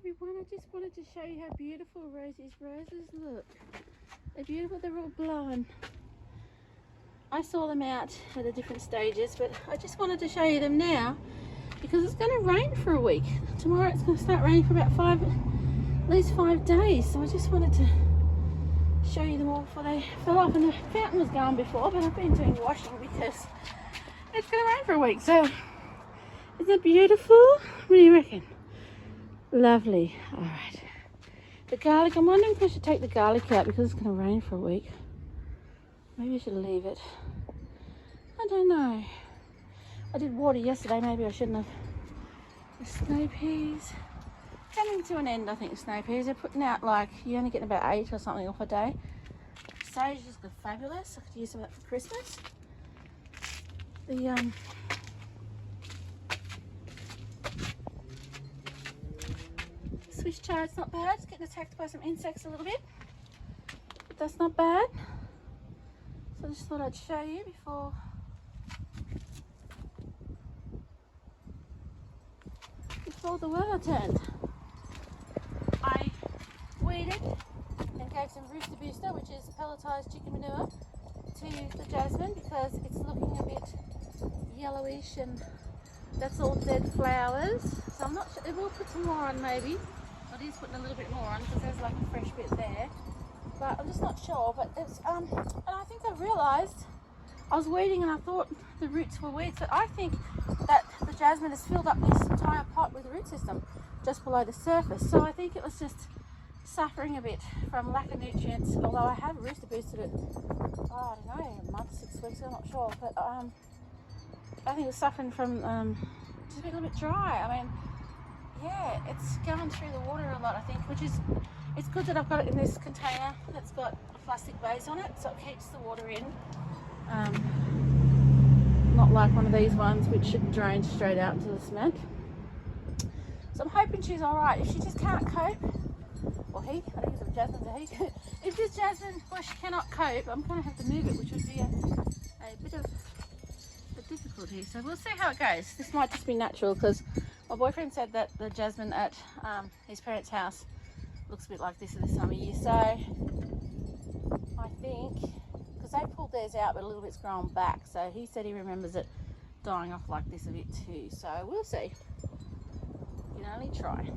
everyone, I just wanted to show you how beautiful Rosie's roses look. They're beautiful, they're all blown. I saw them out at the different stages, but I just wanted to show you them now because it's going to rain for a week. Tomorrow it's going to start raining for about at least 5 days. So I just wanted to show you them all before they fell off. And the fountain was going before, but I've been doing washing because it's going to rain for a week. So isn't it beautiful? What do you reckon? Lovely. All right. The garlic, I'm wondering if I should take the garlic out because it's going to rain for a week. Maybe I should leave it. I don't know. I did water yesterday, maybe I shouldn't have. The snow peas. Coming to an end, I think, the snow peas. They're putting out like, you're only getting about 8 or something off a day. Sage is good, fabulous. I could use some of that for Christmas. The Swiss chard's not bad. It's getting attacked by some insects a little bit, but that's not bad. So I just thought I'd show you before the weather turned. I weeded and gave some rooster booster, which is pelletized chicken manure, to the jasmine because it's looking a bit yellowish and that's all dead flowers. So I'm not sure. It will put some more on maybe. It is putting a little bit more on because there's like a fresh bit there, but I'm just not sure. But it's and I think I realised I was weeding and I thought the roots were weeds, so I think that the jasmine has filled up this entire pot with the root system just below the surface. So I think it was just suffering a bit from lack of nutrients. Although I have rooster boosted it, I don't know, a month, 6 weeks, I'm not sure, but I think it was suffering from just a little bit dry. I mean, yeah, it's going through the water a lot, I think, which is, it's good that I've got it in this container that's got a plastic base on it, so it keeps the water in. Not like one of these ones which should drain straight out into the cement. So I'm hoping she's alright. If she just can't cope, or he, I think it's Jasmine's a he. If this jasmine bush cannot cope, I'm going to have to move it, which would be a bit of a difficulty. So we'll see how it goes. This might just be natural because my boyfriend said that the jasmine at his parents' house looks a bit like this at this time of year. So I think, because they pulled theirs out but a little bit's grown back, so he said he remembers it dying off like this a bit too. So we'll see. You can only try.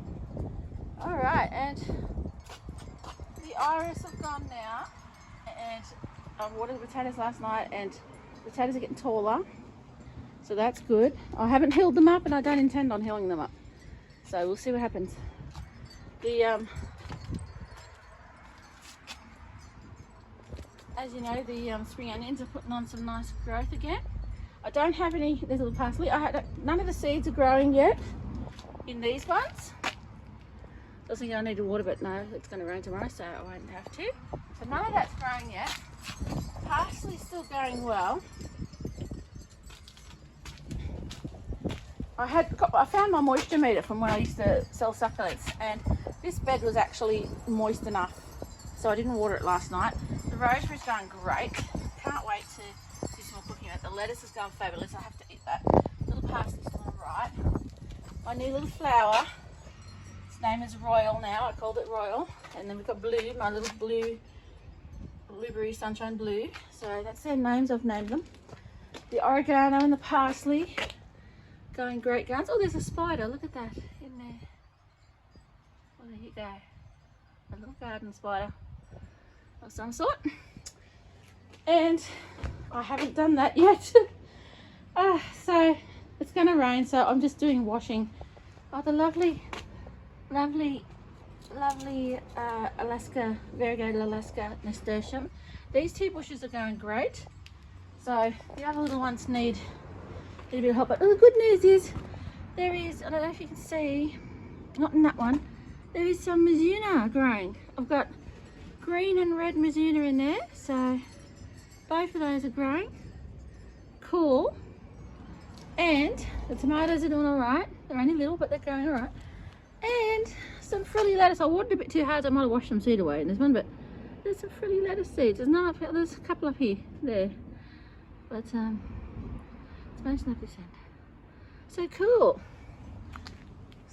Alright, and the iris have gone now, and I watered the potatoes last night and the potatoes are getting taller. So that's good. I haven't healed them up and I don't intend on healing them up. So we'll see what happens. The as you know, the spring onions are putting on some nice growth again. I don't have any, there's a little parsley. None of the seeds are growing yet in these ones. I was thinking I need to water, but no, it's going to rain tomorrow, so I won't have to. So none of that's growing yet. Parsley's still going well. I found my moisture meter from when I used to sell succulents, and this bed was actually moist enough, so I didn't water it last night. The rosemary's going great. Can't wait to do some more cooking with it. The lettuce is going fabulous. I have to eat that. Little parsley's doing right. My new little flower, its name is Royal now. I called it Royal. And then we've got Blue, my little blueberry sunshine blue. So that's their names. I've named them. The oregano and the parsley going great guns. Oh, there's a spider. Look at that in there. Oh, there you go. A little garden spider of some sort. And I haven't done that yet. So it's going to rain, so I'm just doing washing. Oh, the lovely Alaska, variegated Alaska nasturtium. These 2 bushes are going great. So the other little ones need a bit of help. But the good news is there is, I don't know if you can see, not in that one, there is some mizuna growing. I've got green and red mizuna in there, so both of those are growing. Cool. And the tomatoes are doing all right. They're only little, but they're going all right. And some frilly lettuce. I watered a bit too hard, so I might have washed some seed away in this one, but there's some frilly lettuce seeds. There's none up here. There's a couple up here, there. But it's most enough to send. So cool.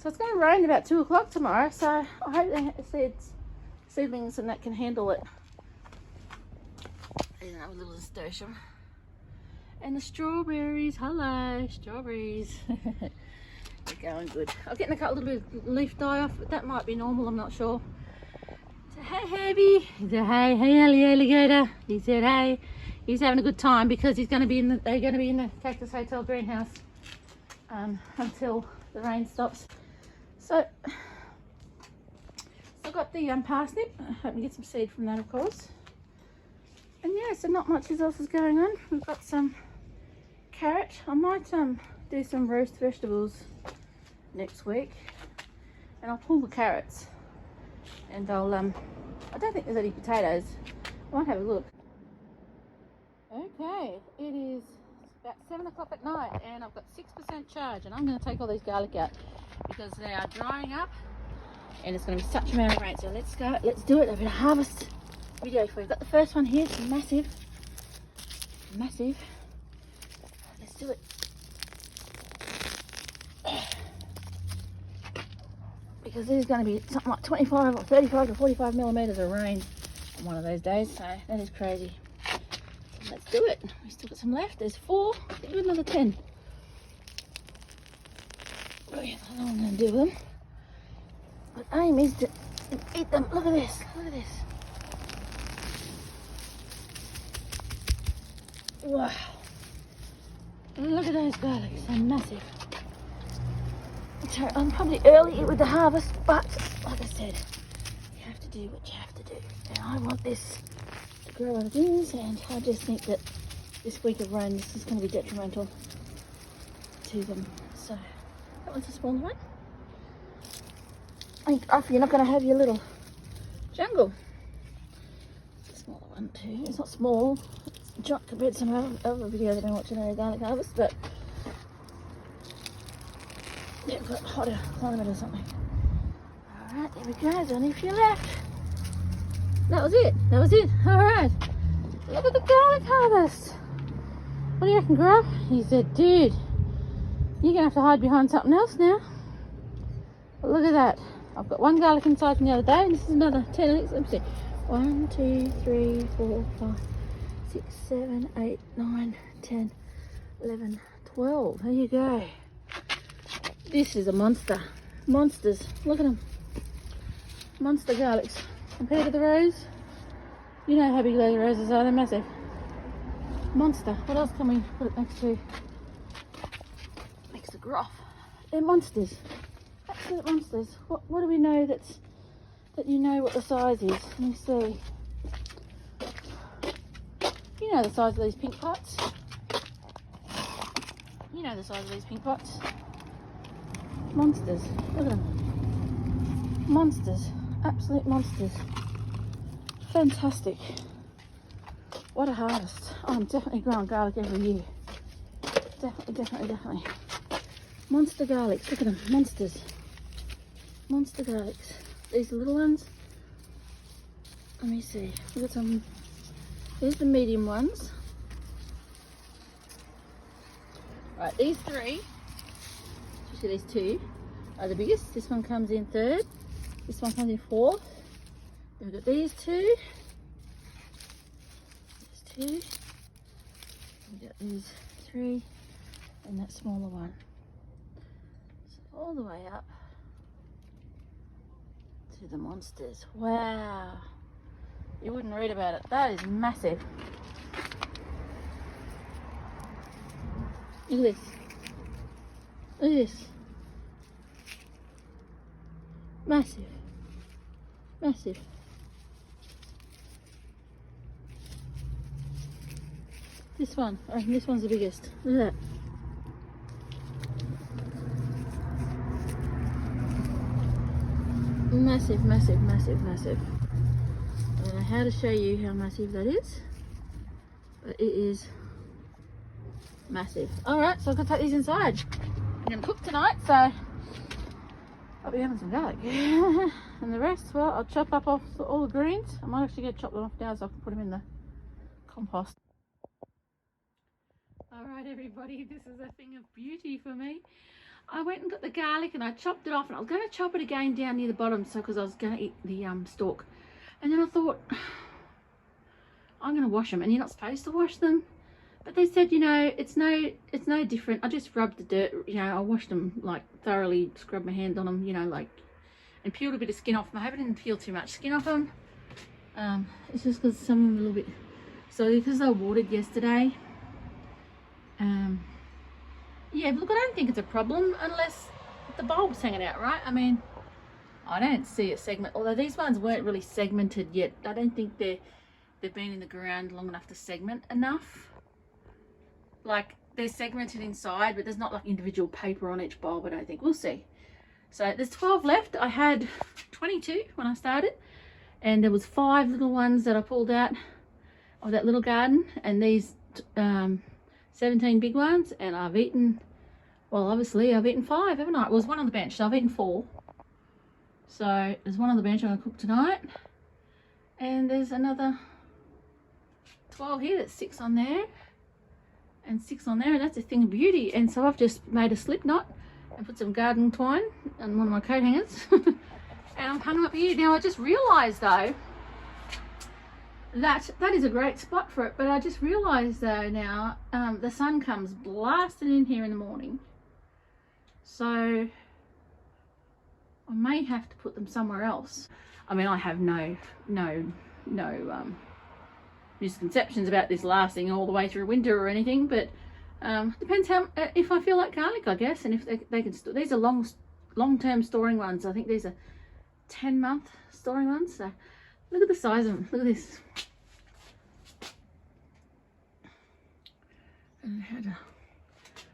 So it's going to rain about 2 o'clock tomorrow, so I hope the seedlings and that can handle it. There's another little nasturtium. And the strawberries, hello, strawberries. They're going good. I'm getting a little bit of leaf die off, but that might be normal, I'm not sure. So, hey, Herbie. He said, hey, alligator. He said, hey. He's having a good time because they're going to be in the Cactus Hotel greenhouse until the rain stops. So, still got the parsnip. I hope we get some seed from that, of course. And yeah, so not much else is going on. We've got some carrot. I might do some roast vegetables next week, and I'll pull the carrots. And I don't think there's any potatoes. I might have a look. Okay, it is about 7 o'clock at night, and I've got 6% charge, and I'm going to take all these garlic out because they are drying up, and it's going to be such a amount of rain. So let's go. Let's do it. I've got a harvest video for you. Got the first one here. It's massive. Let's do it. Because there's going to be something like 25 or 35 to 45 millimeters of rain on one of those days, so that is crazy. So let's do it. We've still got some left. There's 4. Let's do another 10. Brilliant. I know what I'm going to do with them. But aim is to eat them. Look at this. Look at this. Wow. Look at those garlics. They're massive. So I'm probably early with the harvest, but like I said, you have to do what you have to do. And I want this to grow as it is, and I just think that this week of rain, this is going to be detrimental to them. So that one's a smaller one. I think you're not going to have your little jungle. It's a smaller one too. It's not small. It's not compared to some other videos I've been watching on a garlic harvest, but yeah, we've got hotter climate or something. Alright, there we go. There's only a few left. That was it. That was it. Alright. Look at the garlic harvest. What do you reckon, Grub? He said, dude, you're going to have to hide behind something else now. But look at that. I've got 1 garlic inside from the other day, and this is another 10. Let me see. 1, 2, 3, 4, 5, 6, 7, 8, 9, 10, 11, 12. There you go. This is a monster. Monsters. Look at them. Monster garlics. Compared to the rose, you know how big those roses are. They're massive. Monster. What else can we put it next to? Next to Groff. They're monsters. Absolute monsters. What do we know that you know what the size is? Let me see. You know the size of these pink pots. You know the size of these pink pots. Monsters. Look at them. Monsters. Absolute monsters. Fantastic. What a harvest. I'm definitely growing garlic every year. Definitely. Monster garlics. Look at them. Monsters. Monster garlics. These are little ones. Let me see. We've got some. Here's the medium ones. Right, these 3. These 2 are the biggest. This one comes in 3rd. This one comes in 4th. Then we've got these 2. These 2. We've got these 3. And that smaller one. So all the way up to the monsters. Wow. You wouldn't read about it. That is massive. Look at this. Look at this. Massive. Massive. This one. I reckon this one's the biggest. Look at that. Massive. I don't know how to show you how massive that is, but it is massive. Alright, so I've got to take these inside. I'm going to cook tonight, so I'll be having some garlic. And the rest, well, I'll chop up off all the greens. I might actually go chop them off now so I can put them in the compost. Alright everybody, this is a thing of beauty for me. I went and got the garlic and I chopped it off, and I was going to chop it again down near the bottom, so because I was going to eat the stalk. And then I thought, I'm going to wash them, and you're not supposed to wash them. But they said, you know, it's no different. I just rubbed the dirt, you know, I washed them like thoroughly, scrubbed my hand on them, you know, like, and peeled a bit of skin off them. I hope I didn't peel too much skin off them. It's just because some of them a little bit, so because they were watered yesterday. Yeah, look, I don't think it's a problem unless the bulb's hanging out, right? I mean, I don't see a segment, although these ones weren't really segmented yet. I don't think they've been in the ground long enough to segment enough. Like, they're segmented inside, but there's not like individual paper on each bulb, I don't think. We'll see. So there's 12 left. I had 22 when I started, and there was 5 little ones that I pulled out of that little garden, and these 17 big ones, and I've eaten, well, obviously I've eaten 5, haven't I? It was one on the bench, so I've eaten 4. So there's one on the bench I'm going to cook tonight, and there's another 12 here. That's 6 on there and 6 on there, and that's a thing of beauty. And so I've just made a slip knot and put some garden twine on one of my coat hangers and I'm hung them up here. Now I just realized though that is a great spot for it, but I just realized though now the sun comes blasting in here in the morning, so I may have to put them somewhere else. I mean, I have no misconceptions about this lasting all the way through winter or anything, but depends how if I feel like garlic, I guess, and if they can store. These are long-term storing ones. I think these are 10-month storing ones. So look at the size of them. Look at this. And how to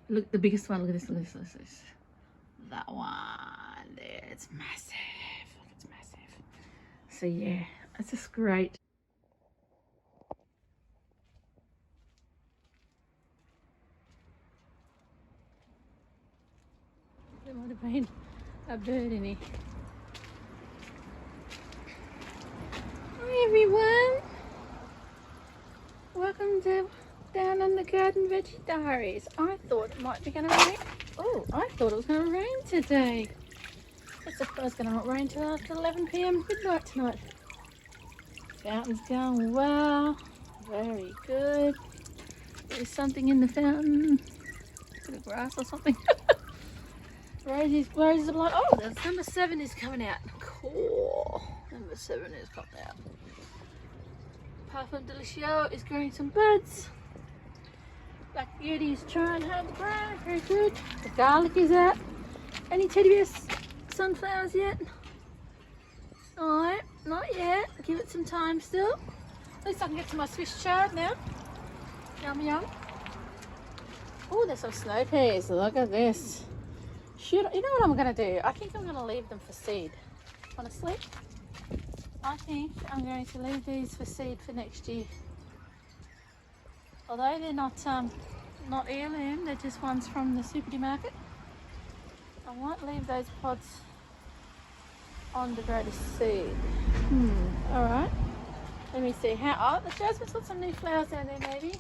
look, the biggest one. Look at this. Look at this. That one there. It's massive. Look, it's massive. So yeah, it's just great. There might have been a bird in here. Hi everyone, welcome to Down on the Garden Veggie Diaries. I thought it might be going to rain. Oh, I thought it was going to rain today. I thought it was going to rain till after 11 p.m. midnight tonight. Fountain's going well, very good. There's something in the fountain, bit of grass or something. Rosie's are like, oh, there's number 7 is coming out. Cool. Number 7 is coming out. Parfum Delicioso is growing some buds. Black Beauty is trying hard to grow. Very good. The garlic is out. Any teddy bear sunflowers yet? Alright, not yet. Give it some time still. At least I can get to my Swiss chard now. Yum yum. Oh, there's some snow peas. Look at this. You know what I'm going to do? I think I'm going to leave them for seed. Honestly, I think I'm going to leave these for seed for next year. Although they're not heirloom, they're just ones from the supermarket. I might leave those pods on to grow to seed. Alright. Let me see how. Oh, the jasmine's got some new flowers down there maybe.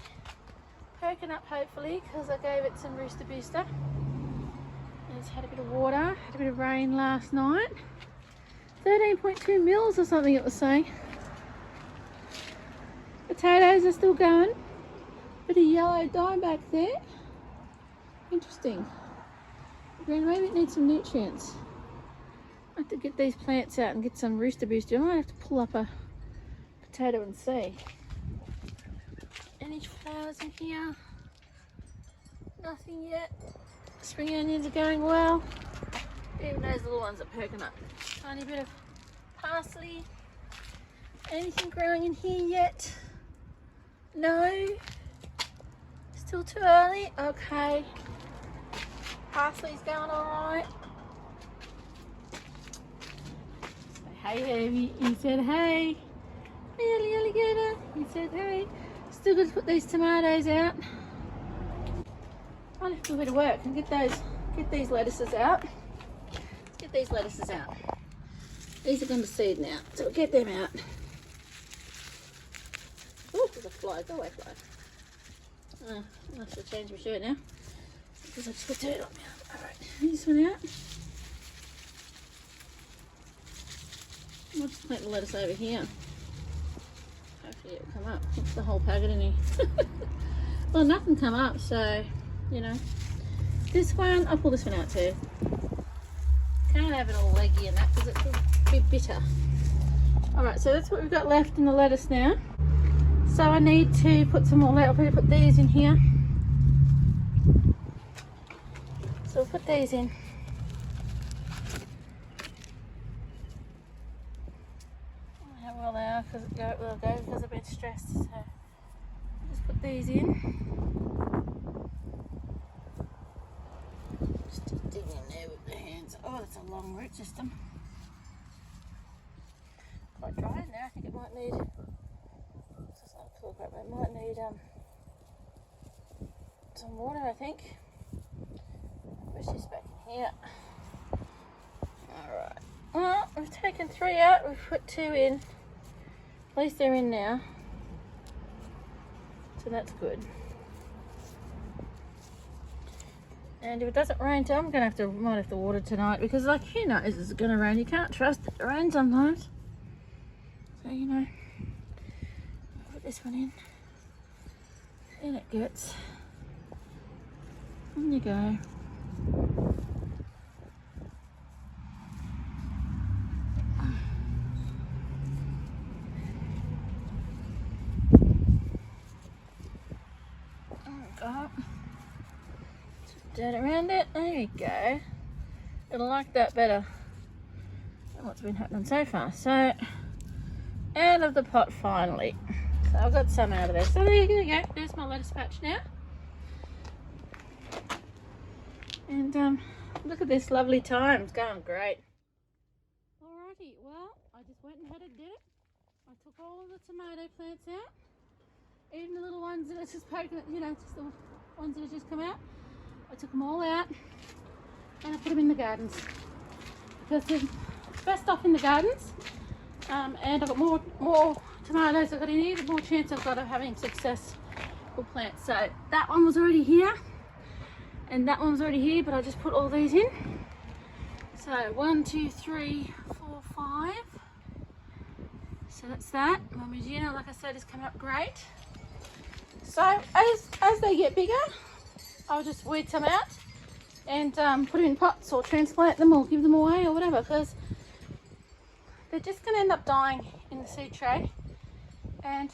Perking up hopefully because I gave it some rooster booster. It's had a bit of water, had a bit of rain last night. 13.2 mils or something it was saying. Potatoes are still going. Bit of yellow dye back there. Interesting. Green, maybe it needs some nutrients. I have to get these plants out and get some rooster booster. I might have to pull up a potato and see. Any flowers in here? Nothing yet. Spring onions are going well. Even those little ones are perking up. Tiny bit of parsley. Anything growing in here yet? No. Still too early? Okay. Parsley's going alright. Hey, Heavy. He said hey. Hey, alligator. He said hey. Still got to put these tomatoes out. I'll have to do a bit of work and get these lettuces out. Let's get these lettuces out. These are going to seed now, so we'll get them out. Oh, there's a fly. Go away, fly. Oh, I have to change my shirt now because I just got dirt on me. Alright. this one out. I'll just plant the lettuce over here. Hopefully it'll come up. What's the whole packet in here? Well, nothing come up, so, you know. This one, I'll pull this one out too. Can't have it all leggy and that because it's a bit bitter. Alright, so that's what we've got left in the lettuce now. So I need to put some more lettuce. I'll probably put these in here. So we'll put these in. How well they are because they'll go because I've been stressed. So just put these in. Just dig in there with the hands. Oh, that's a long root system. Quite dry in there. I think it might need. It's just not cool, but it might need some water. I think. Push this back in here. All right. Well, we've taken 3 out. We've put 2 in. At least they're in now. So that's good. And if it doesn't rain, so I'm gonna might have to water tonight because, like, who knows it's gonna rain? You can't trust it to rain sometimes. So you know, put this one in. In it gets. In you go. Dirt around it. There you go. It'll like that better than what's been happening so far. So out of the pot finally. So I've got some out of there. So there you go. There's my lettuce patch now. And look at this lovely thyme. It's going great. Alrighty, well, I just went and had a dip. I took all of the tomato plants out. Even the little ones that are just poking, you know, just the ones that have just come out. I took them all out and I put them in the gardens because they're best off in the gardens, and I've got more tomatoes I've got in here, the more chance I've got of having successful plants. So that one was already here and that one was already here, but I just put all these in. So 1, 2, 3, 4, 5. So that's that. My Magina, like I said, has come up great. So as they get bigger, I'll just weed some out and put them in pots or transplant them or give them away or whatever, because they're just going to end up dying in the seed tray and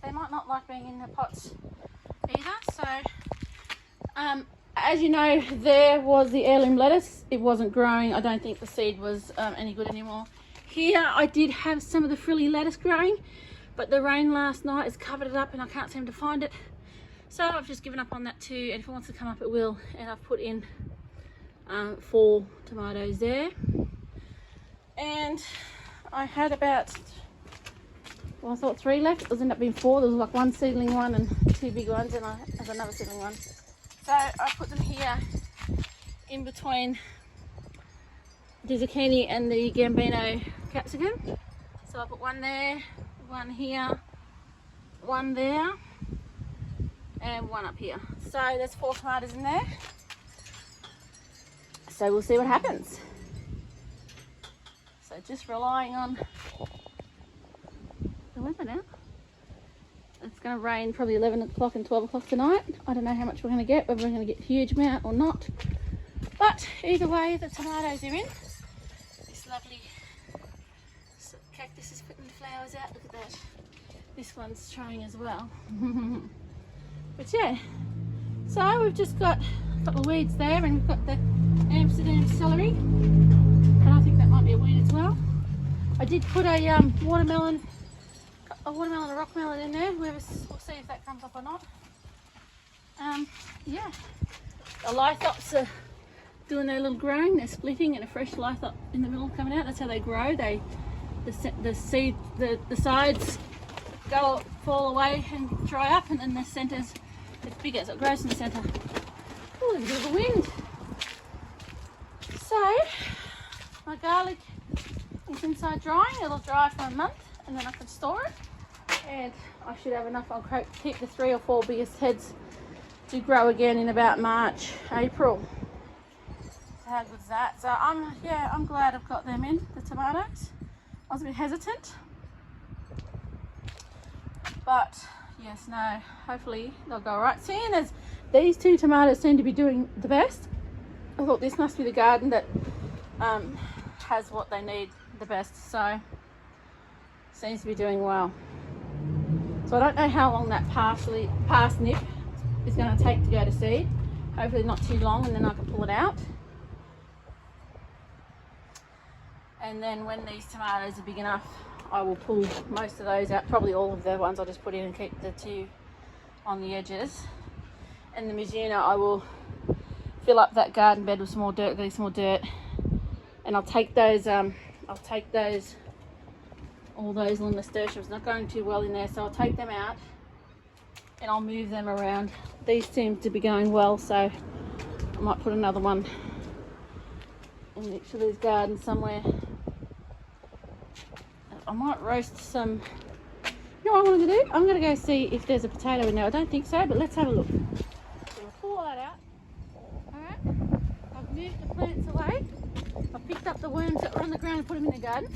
they might not like being in the pots either. So as you know, there was the heirloom lettuce. It wasn't growing. I don't think the seed was any good anymore. Here I did have some of the frilly lettuce growing, but the rain last night has covered it up and I can't seem to find it. So I've just given up on that too, and if it wants to come up it will, and I've put in 4 tomatoes there. And I had about, well, I thought 3 left. It was ended up being 4. There was like 1 seedling one and 2 big ones, and I have another seedling one. So I put them here in between the zucchini and the gambino capsicum. So I put 1 there, 1 here, 1 there, and 1 up here. So there's 4 tomatoes in there. So we'll see what happens. So just relying on the weather now. It's going to rain probably 11 o'clock and 12 o'clock tonight. I don't know how much we're going to get, whether we're going to get a huge amount or not. But either way, the tomatoes are in. This lovely cactus is putting the flowers out. Look at that. This one's trying as well. But yeah, so we've just got a couple of weeds there, and we've got the Amsterdam celery, and I think that might be a weed as well. I did put a watermelon and a rock melon in there. We'll see if that comes up or not. Yeah, the lithops are doing their little growing. They're splitting, and a fresh lithop in the middle coming out. That's how they grow. The sides fall away and dry up, and then the centres, it's bigger, so it grows in the centre. Oh, there's a bit of a wind. So my garlic is inside drying. It'll dry for a month and then I can store it, and I should have enough. I'll keep the 3 or 4 biggest heads to grow again in about March, April. how good's that? So I'm glad I've got them in, the tomatoes. I was a bit hesitant, but yes, no, hopefully they'll go all right. Seeing as these two tomatoes seem to be doing the best, I thought this must be the garden that has what they need the best. So seems to be doing well. So I don't know how long that parsnip is going to take to go to seed. Hopefully not too long, and then I can pull it out. And then when these tomatoes are big enough, I will pull most of those out. Probably all of the ones I'll just put in and keep the two on the edges. And the Mizuna, I will fill up that garden bed with some more dirt, and I'll take those all those little nasturtiums, not going too well in there, so I'll take them out and I'll move them around. These seem to be going well, so I might put another one in each of these gardens somewhere. I might roast some. You know what I'm going to do? I'm going to go see if there's a potato in there. I don't think so, but let's have a look. So we'll pull all that out. Alright, I've moved the plants away. I've picked up the worms that were on the ground and put them in the garden.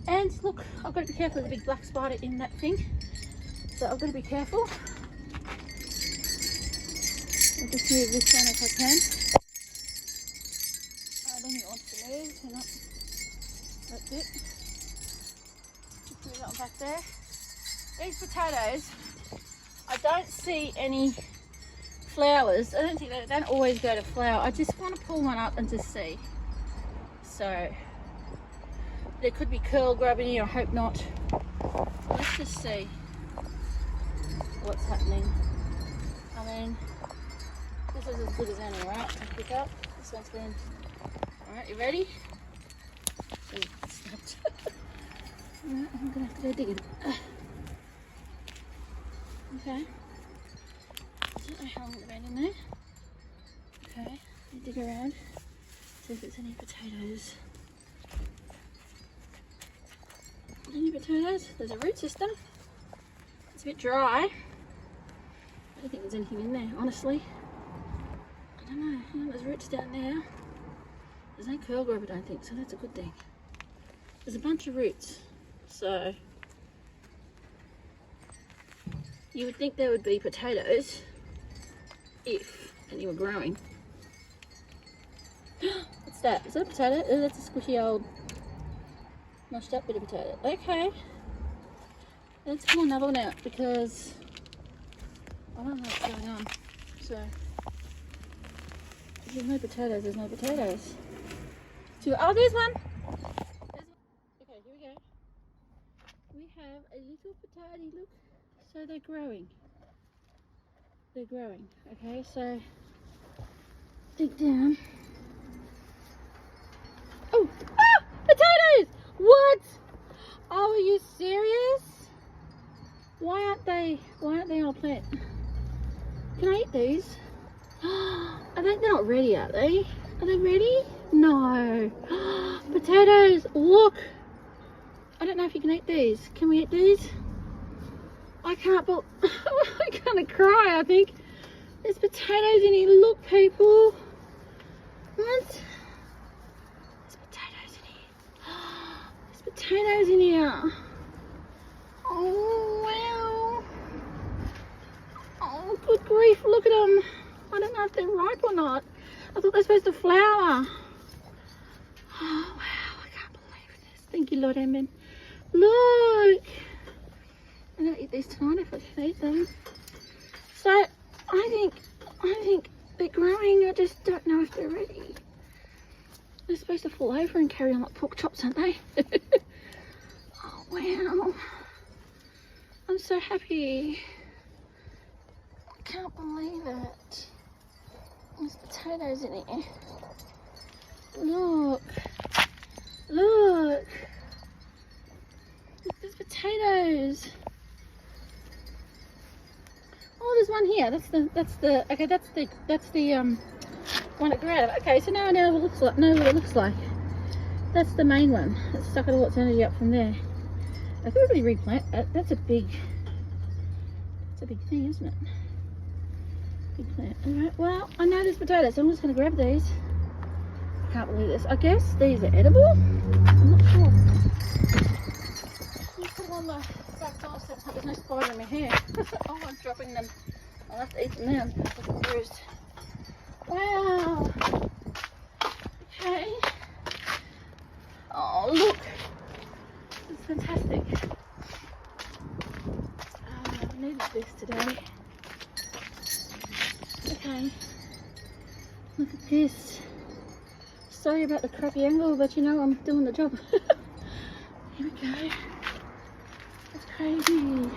And look, I've got to be careful, there's a big black spider in that thing. So I've got to be careful. I'll just move this one if I can. I don't think it wants to move, so not. That's it. Just move that one back there. These potatoes, I don't see any flowers. I don't think they don't always go to flower. I just want to pull one up and just see. So there could be curl grub in here, I hope not. Let's just see what's happening. I mean, this is as good as any, right? To pick up. This one's been. Alright, you ready? Oh, it stopped. Alright, I'm gonna have to go digging. Okay. I don't know how long they've been in there. Okay, you dig around, see if there's any potatoes. Any potatoes? There's a root system. It's a bit dry. I don't think there's anything in there, honestly. I don't know. Yeah, there's roots down there. There's no curl grub, I don't think, so that's a good thing. There's a bunch of roots, so you would think there would be potatoes if any were growing. What's that? Is that a potato? Oh, that's a squishy old mashed up bit of potato. Okay. Let's pull another one out because I don't know what's going on. So if there's no potatoes, there's no potatoes. Oh, there's one! Okay, here we go. We have a little potato, look. So they're growing. They're growing. Okay, so dig down. Oh! Ah! Potatoes! What? Oh, are you serious? Why aren't they on a plant? Can I eat these? They're not ready, are they? Are they ready? No. Potatoes, look. I don't know if you can eat these. Can we eat these? I can't, but I'm gonna cry, I think. There's potatoes in here. Look, people. What? There's potatoes in here. There's potatoes in here. Oh, wow. Oh, good grief. Look at them. I don't know if they're ripe or not. I thought they're supposed to flower. Oh, wow. I can't believe this. Thank you, Lord. Amen. Look. I'm going to eat these tonight if I can eat them. So, I think they're growing. I just don't know if they're ready. They're supposed to fall over and carry on like pork chops, aren't they? Oh, wow. I'm so happy. I can't believe it. There's potatoes in here. Look. Look. There's potatoes. Oh, there's one here. That's the one it grew out of. Okay, so now I know what it looks like. That's the main one. It's sucking all its energy up from there. I could really replant that. That's a big thing, isn't it? Big plant. Alright, well, I know there's potatoes, so I'm just gonna grab these. can't believe this. I guess these are edible. I'm not sure. I'll put them on the back door so there's no spider in my hair. Oh, I'm dropping them. I'll have to eat them now. Look bruised. Wow. Okay. Oh, look. It's fantastic. I needed this today. Okay. Look at this. Sorry about the crappy angle, but you know I'm doing the job. Here we go. That's crazy.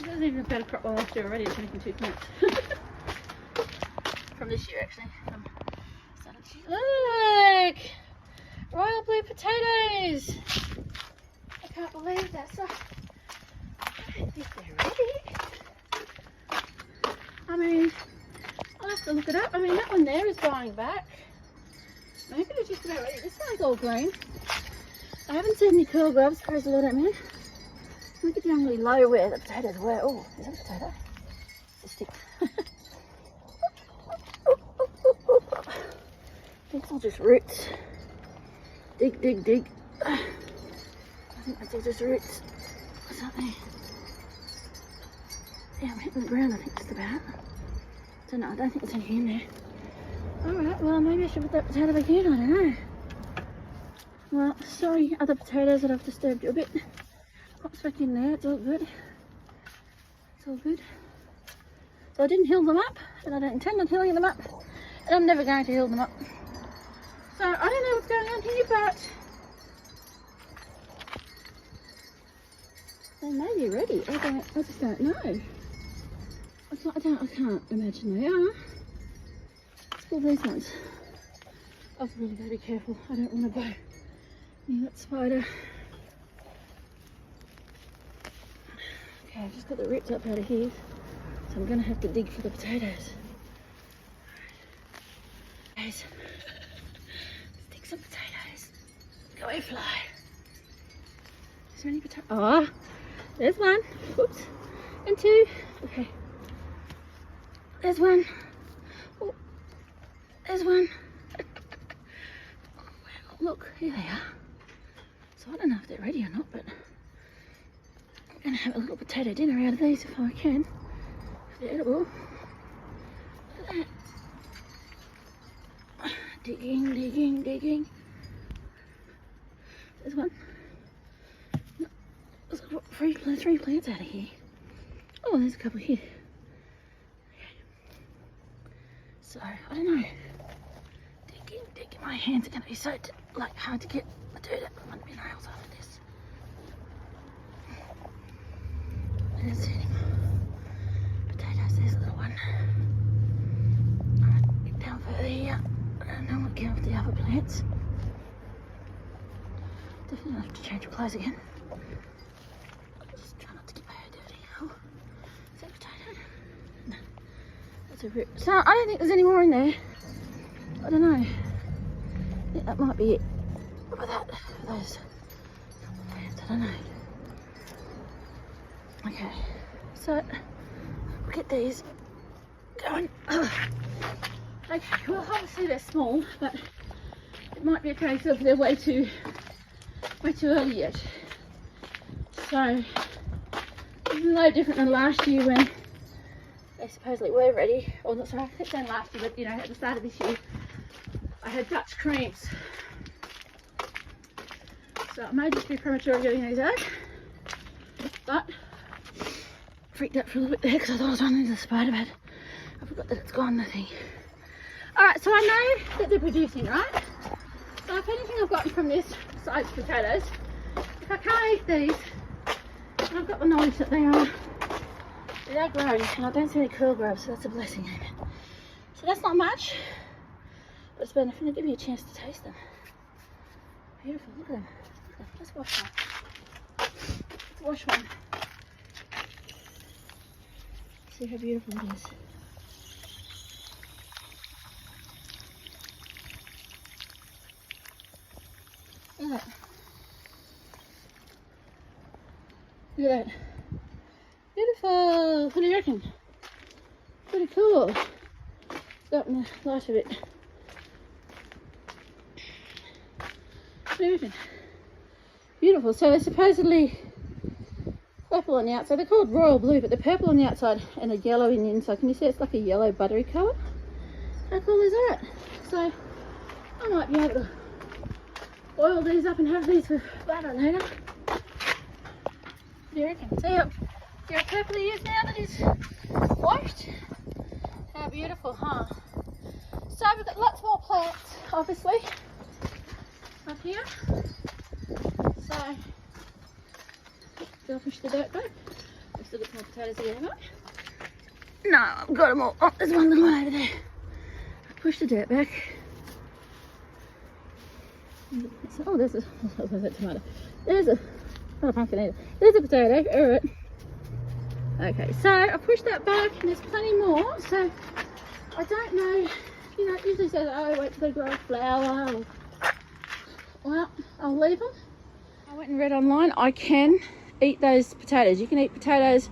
There's even a better crop than last year already. It's making 2 plants. From this year, actually. Look! Royal blue potatoes! I can't believe that. So, I don't think they're ready. I mean, I'll have to look it up. I mean, that one there is dying back. Maybe they're just about ready. This one's all green. I haven't seen any curl grubs. Praise the Lord, man. Look at down really low where the potatoes were. Oh, is that a potato? It's a stick. It's all just roots. Dig, dig, dig. I think that's all just roots or something. Yeah, I'm hitting the ground, I think, just about. Don't know, I don't think there's anything in there. Alright, well, maybe I should put that potato back in, I don't know. Well, sorry, other potatoes that I've disturbed you a bit. Pops back in there, it's all good. It's all good. So I didn't heal them up, and I don't intend on healing them up, and I'm never going to heal them up. So I don't know what's going on here, but they may be ready. I just don't know. I can't imagine they are. Let's pull these ones. I've really got to be careful. I don't want to go near that spider. Okay, I've just got the roots up out of here, so I'm going to have to dig for the potatoes. Guys. Some potatoes. Go away, fly. Is there any potatoes? Oh, there's one. Whoops. And 2. Okay. There's one. Oh, there's one. Oh, wow. Look, here they are. So I don't know if they're ready or not, but I'm going to have a little potato dinner out of these if I can. If they're edible. Look at that. Digging, digging, digging. There's one. No, there's 3 plants out of here. Oh, there's a couple here. Okay. So, I don't know. Digging, digging. My hands are going to be so hard to get the dirt out of my nails after this. I don't see any more potatoes. There's a little one. Alright, get down further here. I don't know what count with the other plants. Definitely have to change your clothes again. Just try not to get my hair dirty. Oh, is that a potato? No, that's a root. So I don't think there's any more in there. I don't know. Yeah, that might be it. What about that? Those plants, I don't know. Okay, so we'll get these going. Okay, well obviously they're small, but it might be a case of they're way too early yet. So this is no different than last year when they supposedly were ready. Or not, sorry, I keep saying last year, but you know, at the start of this year I had Dutch creams. So it may just be premature getting these out. But freaked out for a little bit there because I thought I was running into the spider, but I forgot that it's gone, the thing. Alright, so I know that they're producing, right? So if anything I've gotten from this, besides potatoes, if I can't eat these, then I've got the knowledge that they are growing, and I don't see any curl grubs, so that's a blessing, amen. So that's not much, but it's been going to give me a chance to taste them. Beautiful, look at them. Let's wash one. Let's wash one. See how beautiful it is. Look at that. Look at that. Beautiful. What do you reckon? Pretty cool. It's got in the light of it. What do you reckon? Beautiful. So they're supposedly purple on the outside. They're called royal blue, but they're purple on the outside and a yellow in the inside. Can you see it's like a yellow buttery colour? How cool is that? So I might be able to oil these up and have these with butter later. What do you reckon? See how purple he is now that he's washed? How beautiful, huh? So we've got lots more plants, obviously, up here. So, do I push the dirt back? I've still got some more potatoes here, haven't I? No, I've got them all. Oh, there's one little one over there. Push the dirt back. Oh, there's a tomato. There's a, not a pumpkin either. There's a potato. All right. Okay, so I pushed that back and there's plenty more. So I don't know, you know, it usually says, oh, wait till they grow a flower. Or, well, I'll leave them. I went and read online, I can eat those potatoes. You can eat potatoes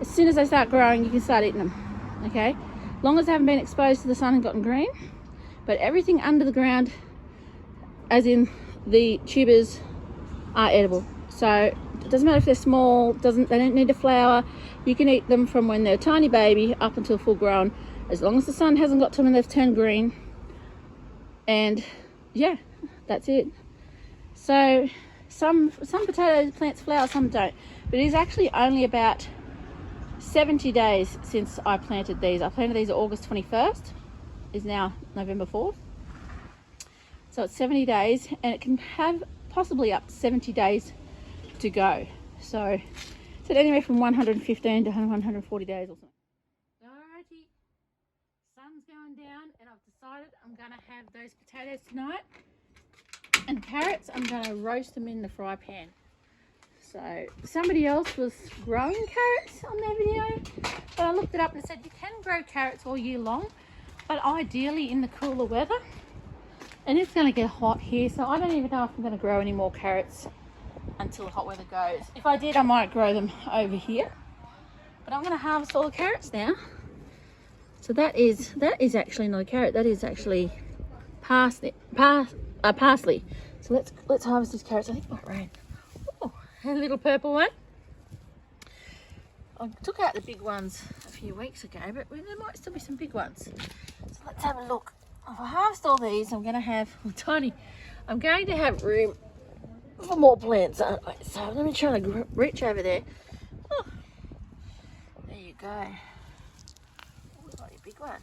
as soon as they start growing, you can start eating them. Okay, as long as they haven't been exposed to the sun and gotten green. But everything under the ground, as in the tubers, are edible. So it doesn't matter if they're small, they don't need a flower. You can eat them from when they're a tiny baby up until full grown, as long as the sun hasn't got to them and they've turned green. And yeah, that's it. So some potato plants flower, some don't. But it is actually only about 70 days since I planted these. I planted these August 21st, is now November 4th. So it's 70 days and it can have possibly up to 70 days to go. So it's anywhere from 115 to 140 days or something. Alrighty, sun's going down and I've decided I'm gonna have those potatoes tonight. And carrots, I'm gonna roast them in the fry pan. So somebody else was growing carrots on their video, but I looked it up and it said you can grow carrots all year long, but ideally in the cooler weather. And it's going to get hot here, so I don't even know if I'm going to grow any more carrots until the hot weather goes. If I did, I might grow them over here. But I'm going to harvest all the carrots now. So that is actually not a carrot. That is actually parsley. So let's harvest these carrots. I think it might rain. Oh, a little purple one. I took out the big ones a few weeks ago, but there might still be some big ones. So let's have a look. If I harvest all these, I'm going to have room for more plants, aren't I? So let me try to reach over there. Oh, there you go. Oh, we've got a big one.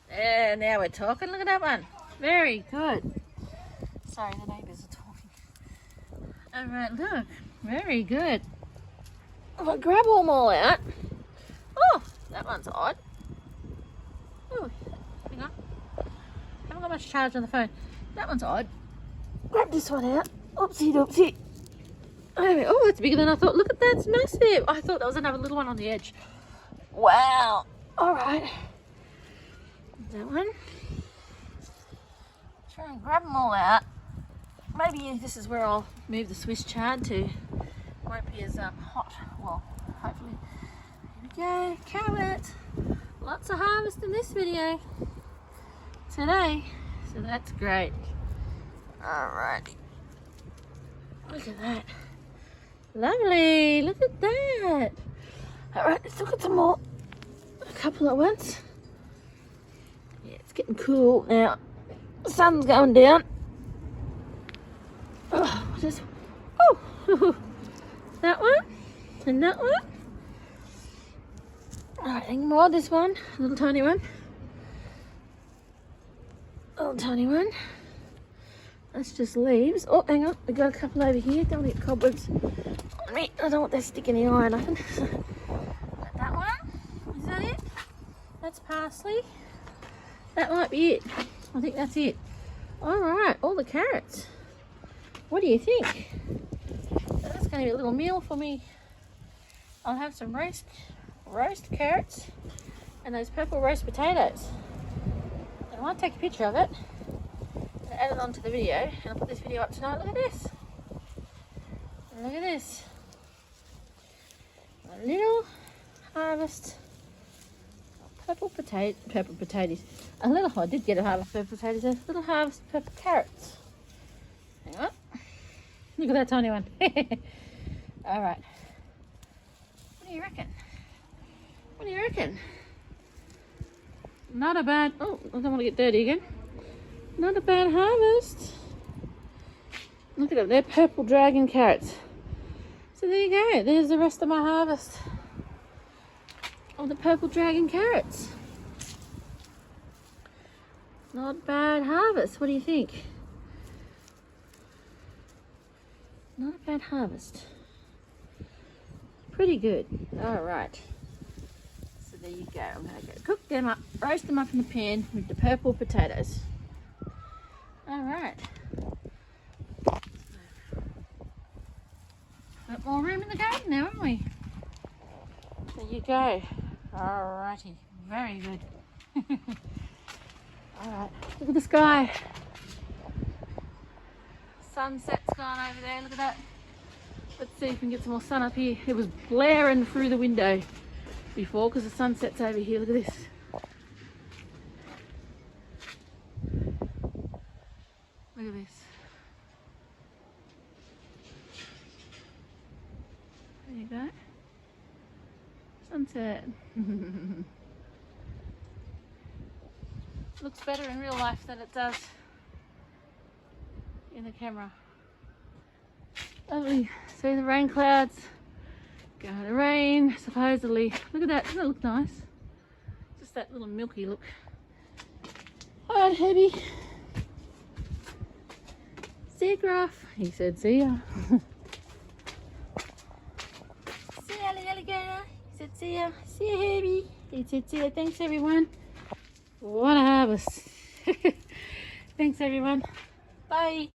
There, now we're talking. Look at that one. Very good. Sorry, the neighbours are talking. All right, look. Very good. If I grab them all out. Oh, that one's odd. Oh, hang on. Haven't got much charge on the phone. That one's odd. Grab this one out. Oopsie doopsie. Oh, that's bigger than I thought. Look at that, it's massive. I thought that was another little one on the edge. Wow. All right. That one. Try and grab them all out. Maybe this is where I'll move the Swiss chard to. Won't be as hot. Well, hopefully. Here we go. Carrots. Lots of harvest in this video today, so that's great. Alrighty, look at that, lovely. Look at that. All right, let's look at some more. A couple at once. Yeah, it's getting cool now. The sun's going down. Oh, that one and that one. All right, any more? This one, a little tiny one. Little tiny one. That's just leaves. Oh, hang on. We got a couple over here. Don't get cobwebs on me. I don't want that sticking in the eye or nothing. Got that one. Is that it? That's parsley. That might be it. I think that's it. All right, all the carrots. What do you think? That's going to be a little meal for me. I'll have some roast carrots and those purple roast potatoes. And I might take a picture of it and add it onto the video, and I'll put this video up tonight. Look at this. Look at this. A little harvest of purple potatoes. I did get a harvest of purple potatoes. A little harvest of purple carrots. Hang on. Look at that tiny one. All right. What do you reckon? What do you reckon? Not a bad... Oh, I don't want to get dirty again. Not a bad harvest. Look at them. They're purple dragon carrots. So there you go. There's the rest of my harvest of the purple dragon carrots. Not bad harvest. What do you think? Not a bad harvest. Pretty good. All right. So there you go. I'm going to go cook them up, roast them up in the pan with the purple potatoes. All right. Got more room in the garden now, haven't we? There you go. All righty. Very good. All right. Look at the sky. Sunset's gone over there. Look at that. Let's see if we can get some more sun up here. It was blaring through the window before because the sunset's over here. Look at this. Look at this. There you go. Sunset. Looks better in real life than it does in the camera. Lovely. See the rain clouds going to rain supposedly. Look at that. Doesn't it look nice? Just that little milky look. Alright, Herbie. See ya, Gruff. He said see ya. See ya, alligator. He said see ya. See ya, Herbie. He said see ya. Thanks everyone. What a harvest. Thanks everyone. Bye.